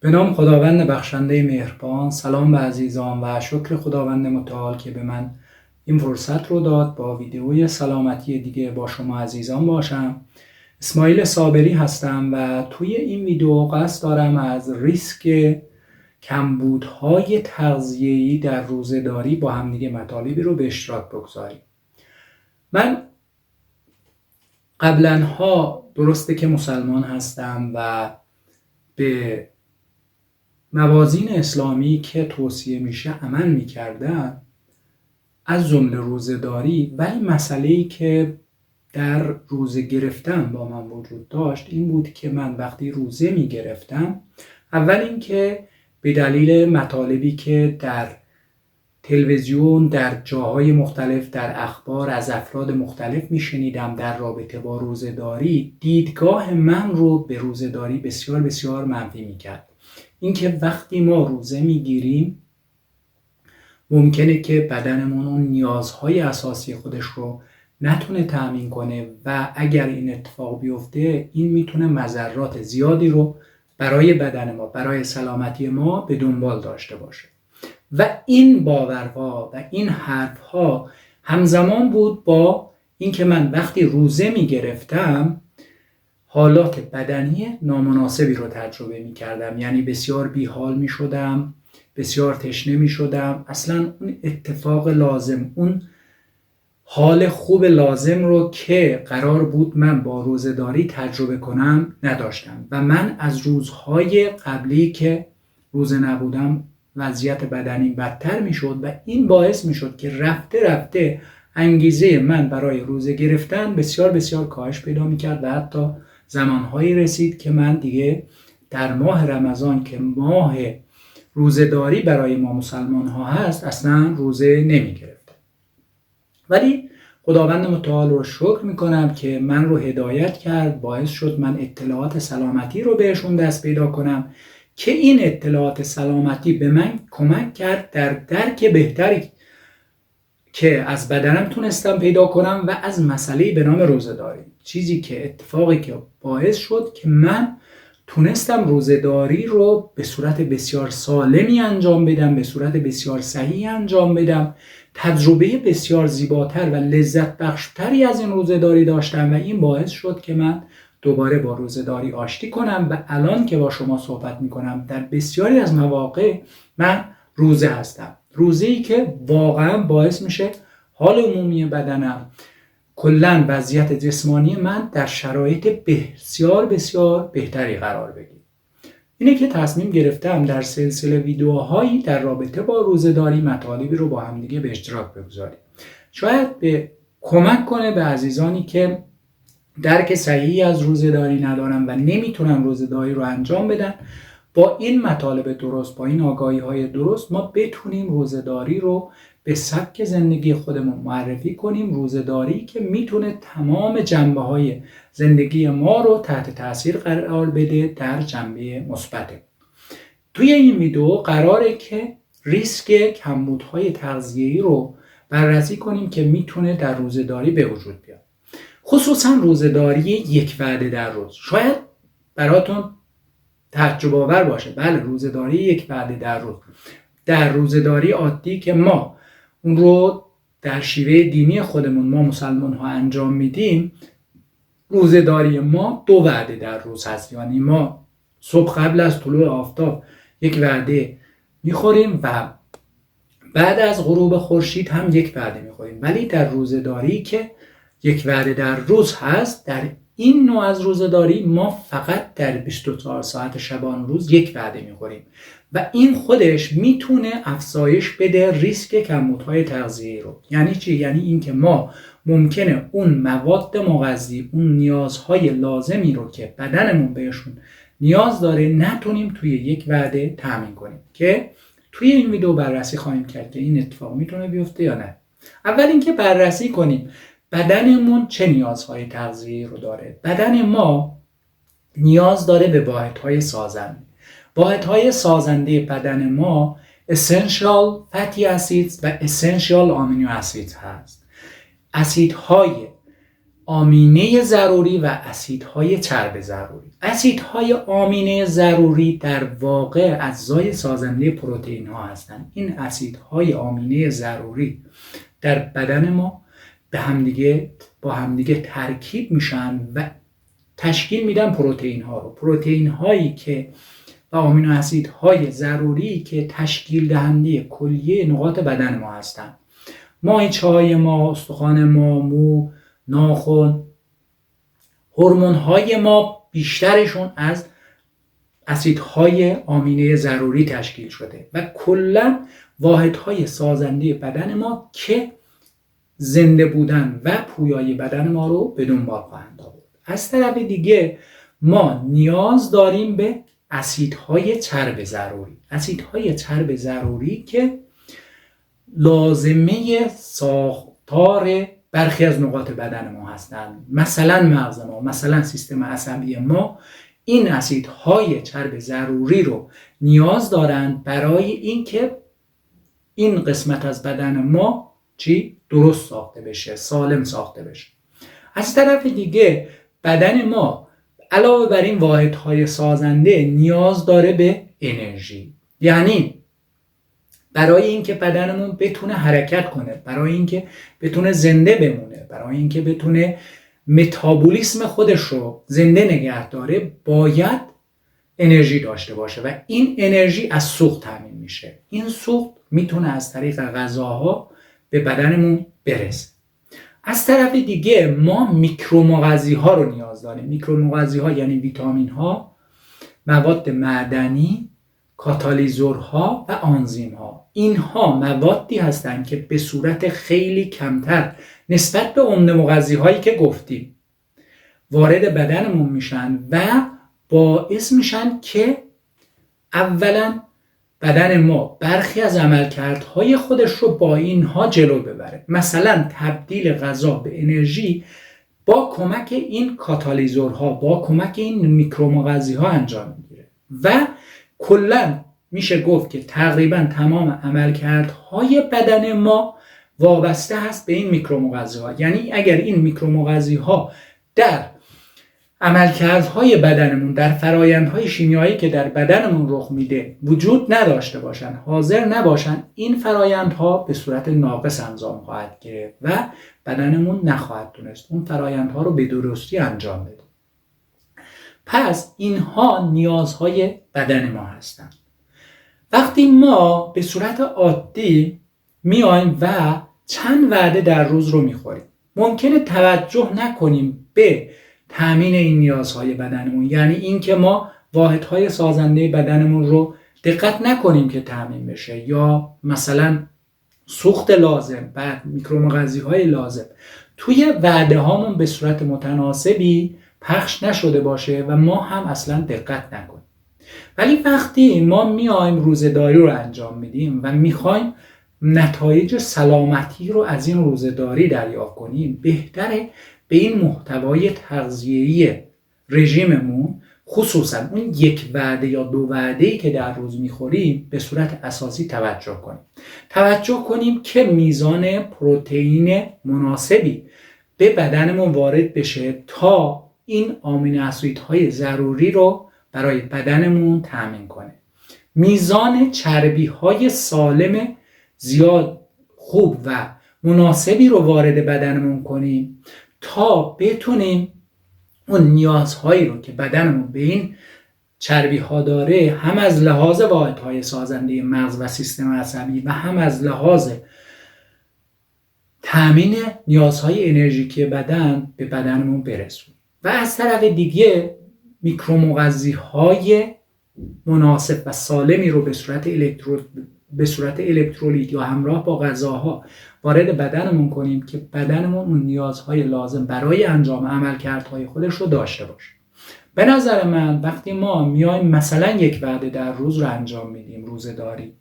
به نام خداوند بخشنده مهربان. سلام به عزیزان و شکر خداوند متعال که به من این فرصت رو داد با ویدیوی سلامتی دیگه با شما عزیزان باشم. اسماعیل صابری هستم و توی این ویدیو قصد دارم از ریسک کمبودهای تغذیه‌ای در روزه‌داری با هم دیگه مطالبی رو به اشتراک بگذاریم. من قبلنها درسته که مسلمان هستم و به موازین اسلامی که توصیه میشه عمل میکردم، از جمله روزه‌داری. ولی مسئله‌ای که در روزه گرفتن با من وجود داشت این بود که من وقتی روزه میگرفتم، اول اینکه به دلیل مطالبی که در تلویزیون، در جاهای مختلف، در اخبار از افراد مختلف میشنیدم در رابطه با روزه‌داری، دیدگاه من رو به روزه‌داری بسیار بسیار منفی میکرد. اینکه وقتی ما روزه میگیریم ممکنه که بدنمون اون نیازهای اساسی خودش رو نتونه تامین کنه و اگر این اتفاق بیفته این میتونه مضرات زیادی رو برای بدن ما، برای سلامتی ما به دنبال داشته باشه. و این باورها و این حرفها همزمان بود با اینکه من وقتی روزه میگرفتم حالات بدنی نامناسبی رو تجربه می‌کردم، یعنی بسیار بیحال می‌شدم، بسیار تشنه می‌شدم، اصلا اون اتفاق لازم، اون حال خوب لازم رو که قرار بود من با روزه‌داری تجربه کنم نداشتم و من از روزهای قبلی که روزه نبودم وضعیت بدنی بدتر می‌شد و این باعث می‌شد که رفته رفته انگیزه من برای روزه گرفتن بسیار بسیار کاهش پیدا می‌کرد و حتی زمانهایی رسید که من دیگه در ماه رمضان که ماه روزه‌داری برای ما مسلمان ها هست اصلا روزه نمی گرفتم. ولی خداوند متعال رو شکر میکنم که من رو هدایت کرد، باعث شد من اطلاعات سلامتی رو بهشون دست پیدا کنم که این اطلاعات سلامتی به من کمک کرد در درک بهتری که از بدنم تونستم پیدا کنم و از مسئله به نام روزه‌داری. چیزی که اتفاقی که باعث شد که من تونستم روزه‌داری رو به صورت بسیار سالمی انجام بدم، به صورت بسیار صحیح انجام بدم. تجربه بسیار زیباتر و لذت بخشتری از این روزه‌داری داشتم و این باعث شد که من دوباره با روزه‌داری آشتی کنم و الان که با شما صحبت میکنم در بسیاری از مواقع من روزه هستم. روزه‌ای که واقعا باعث میشه حال عمومی بدنم، کلاً وضعیت جسمانی من در شرایط بسیار بسیار بهتری قرار بگیره. اینه که تصمیم گرفتم در سلسله ویدیوهایی در رابطه با روزه‌داری مطالبی رو با هم دیگه به اشتراک بگذاریم. شاید به کمک کنه به عزیزانی که درک صحیحی از روزه‌داری ندارن و نمیتونن روزه‌داری رو انجام بدن. با این مطالب درست، با این آگاهی‌های درست ما بتونیم روزه‌داری رو به سبک زندگی خودمون معرفی کنیم. روزه‌داری که میتونه تمام جنبه‌های زندگی ما رو تحت تاثیر قرار بده در جنبه مثبت. توی این ویدیو قراره که ریسک کمبودهای تغذیه‌ای رو بررسی کنیم که میتونه در روزه‌داری به وجود بیاد. خصوصا روزه‌داری یک وعده در روز. شاید براتون تعجب آور باشه، بله روزه‌داری یک وعده در روز، در روزه‌داری عادی که ما اون رو در شیوه دینی خودمون ما مسلمان ها انجام میدیم، روزه‌داری ما 2 وعده در روز هست. یعنی ما صبح قبل از طلوع آفتاب یک وعده میخوریم و بعد از غروب خورشید هم یک وعده میخوریم. ولی در روزه‌داری که یک وعده در روز هست، در این نوع از روزه‌داری ما فقط در 24 ساعت شبان روز یک وعده میخوریم و این خودش میتونه افزایش بده ریسک کمبودهای تغذیه‌ای رو. یعنی چی؟ یعنی اینکه ما ممکنه اون مواد مغذی، اون نیازهای لازمی رو که بدنمون بهشون نیاز داره نتونیم توی یک وعده تامین کنیم که توی این ویدیو بررسی خواهیم کرد که این اتفاق میتونه بیفته یا نه. اول اینکه بررسی کنیم بدنمون چه نیازهای تغذیه‌ای رو داره. بدن ما نیاز داره به واحدهای سازنده. واحدهای سازنده بدن ما essential fatty acids و essential amino acids هست. اسیدهای آمینه ضروری و اسیدهای چرب ضروری. اسیدهای آمینه ضروری در واقع اجزای سازنده پروتئین ها هستند. این اسیدهای آمینه ضروری در بدن ما با همدیگه ترکیب میشن و تشکیل میدن پروتئین ها رو. پروتئین هایی که و آمینو اسیدهای ضروری که تشکیل دهنده کلیه نقاط بدن ما هستند. مایچه های ما، استخوان ما، مو، ناخن، هورمون های ما بیشترشون از اسیدهای آمینه ضروری تشکیل شده و کلا واحدهای سازنده بدن ما که زنده بودن و پویایی بدن ما رو به دنبال خواهند آورد. از طرف دیگه ما نیاز داریم به اسیدهای چرب ضروری. اسیدهای چرب ضروری که لازمه ساختار برخی از نقاط بدن ما هستند. مثلا مغز ما، مثلا سیستم عصبی ما این اسیدهای چرب ضروری رو نیاز دارند برای اینکه این قسمت از بدن ما درست ساخته بشه، سالم ساخته بشه. از طرف دیگه بدن ما علاوه بر این واحدهای سازنده نیاز داره به انرژی. یعنی برای اینکه بدنمون بتونه حرکت کنه، برای اینکه بتونه زنده بمونه، برای اینکه بتونه متابولیسم خودش رو زنده نگه داره، باید انرژی داشته باشه و این انرژی از سوخت تامین میشه. این سوخت میتونه از طریق غذاها به بدنمون برسه. از طرف دیگه ما میکرومغذی ها رو نیاز داریم. میکرومغذی ها یعنی ویتامین ها، مواد معدنی، کاتالیزورها و آنزیم ها. اینها موادی هستند که به صورت خیلی کمتر نسبت به عمده مغذی هایی که گفتیم وارد بدنمون میشن و باعث میشن که اولا بدن ما برخی از عملکردهای خودش رو با اینها جلو ببره. مثلا تبدیل غذا به انرژی با کمک این کاتالیزورها، با کمک این میکرومغذی ها انجام میگیره و کلا میشه گفت که تقریبا تمام عملکردهای بدن ما وابسته هست به این میکرومغذی ها. یعنی اگر این میکرومغذی ها در عملکردهای بدنمون، در فرایندهای شیمیایی که در بدنمون رخ میده وجود نداشته باشن، حاضر نباشن، این فرایندها به صورت ناقص انجام خواهد گرفت و بدنمون نخواهد تونست اون فرایندها رو به درستی انجام بده. پس اینها نیازهای بدن ما هستند. وقتی ما به صورت عادی میایم و چند وعده در روز رو میخوریم، ممکنه توجه نکنیم به تامین این نیازهای بدنمون. یعنی این که ما واحدهای سازنده بدنمون رو دقت نکنیم که تامین بشه، یا مثلا سوخت لازم و میکرومغذی های لازم توی وعده هامون به صورت متناسبی پخش نشده باشه و ما هم اصلا دقت نکنیم. ولی وقتی ما میایم روزه‌داری رو انجام میدیم و میخوایم نتایج سلامتی رو از این روزه‌داری دریافت کنیم، بهتره به این محتوای تغذیه‌ای رژیممون، خصوصا اون یک وعده یا دو وعده‌ای که در روز میخوریم، به صورت اساسی توجه کنیم که میزان پروتئین مناسبی به بدنمون وارد بشه تا این آمینو اسیدهای ضروری رو برای بدنمون تامین کنه. میزان چربی‌های سالم زیاد، خوب و مناسبی رو وارد بدنمون کنیم تا بتونیم اون نیازهایی رو که بدنمون به این چربی ها داره، هم از لحاظ واحدهای سازنده مغز و سیستم عصبی و هم از لحاظ تامین نیازهای انرژیکی بدن به بدنمون برسونیم. و از طرف دیگه میکرومغذی های مناسب و سالمی رو به صورت الکترولیت یا همراه با غذاها وارد بدنمون کنیم که بدنمون اون نیازهای لازم برای انجام عملکردهای خودش رو داشته باشه. به نظر من وقتی ما میایم مثلا یک وعده در روز رو انجام میدیم، روزه‌داری،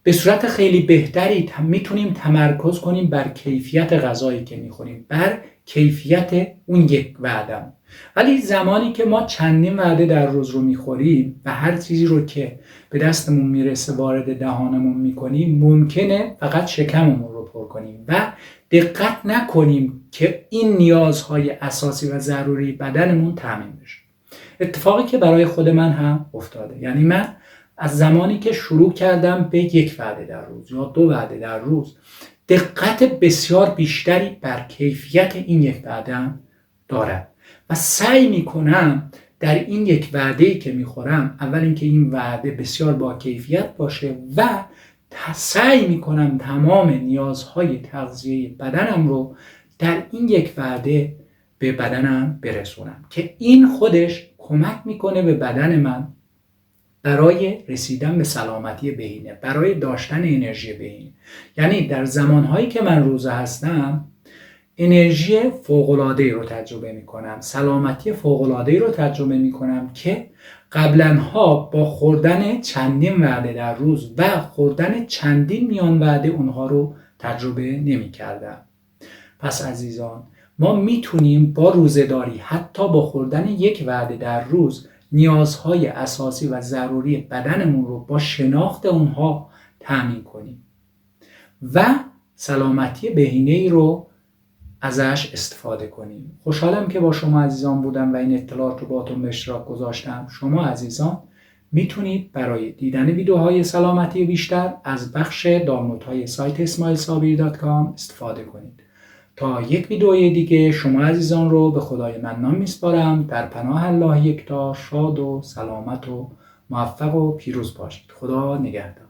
به صورت خیلی بهتری میتونیم تمرکز کنیم بر کیفیت غذایی که میخوریم، بر کیفیت اون یک وعده. ولی زمانی که ما چندین وعده در روز رو میخوریم و هر چیزی رو که به دستمون میرسه وارد دهانمون میکنیم، ممکنه فقط شکممون رو پر کنیم و دقت نکنیم که این نیازهای اساسی و ضروری بدنمون تامین بشه. اتفاقی که برای خود من هم افتاده، یعنی من از زمانی که شروع کردم به یک وعده در روز یا 2 وعده در روز، دقت بسیار بیشتری بر کیفیت این یک وعده دارم و سعی میکنم در این یک وعده‌ای که میخورم، اول اینکه این وعده بسیار با کیفیت باشه و سعی میکنم تمام نیازهای تغذیه بدنم رو در این یک وعده به بدنم برسونم که این خودش کمک میکنه به بدن من برای رسیدن به سلامتی بهینه، برای داشتن انرژی بهینه. یعنی در زمانهایی که من روزه هستم انرژی فوق‌العاده‌ای رو تجربه میکنم، سلامتی فوق‌العاده‌ای رو تجربه میکنم که قبلنها با خوردن چندین وعده در روز و خوردن چندین میان وعده اونها رو تجربه نمیکردم. پس عزیزان، ما میتونیم با روزه‌داری حتی با خوردن یک وعده در روز نیازهای اساسی و ضروری بدنمون رو با شناخت اونها تامین کنیم و سلامتی بهینه‌ای رو ازش استفاده کنیم. خوشحالم که با شما عزیزان بودم و این اطلاعات رو باهاتون به اشتراک گذاشتم. شما عزیزان میتونید برای دیدن ویدیوهای سلامتی بیشتر از بخش دانلودهای سایت ismailsabiri.com استفاده کنید. تا یک ویدیوی دیگه شما عزیزان رو به خدای منان میسپارم. در پناه الله یکتا، شاد و سلامت و موفق و پیروز باشید. خدا نگهدار.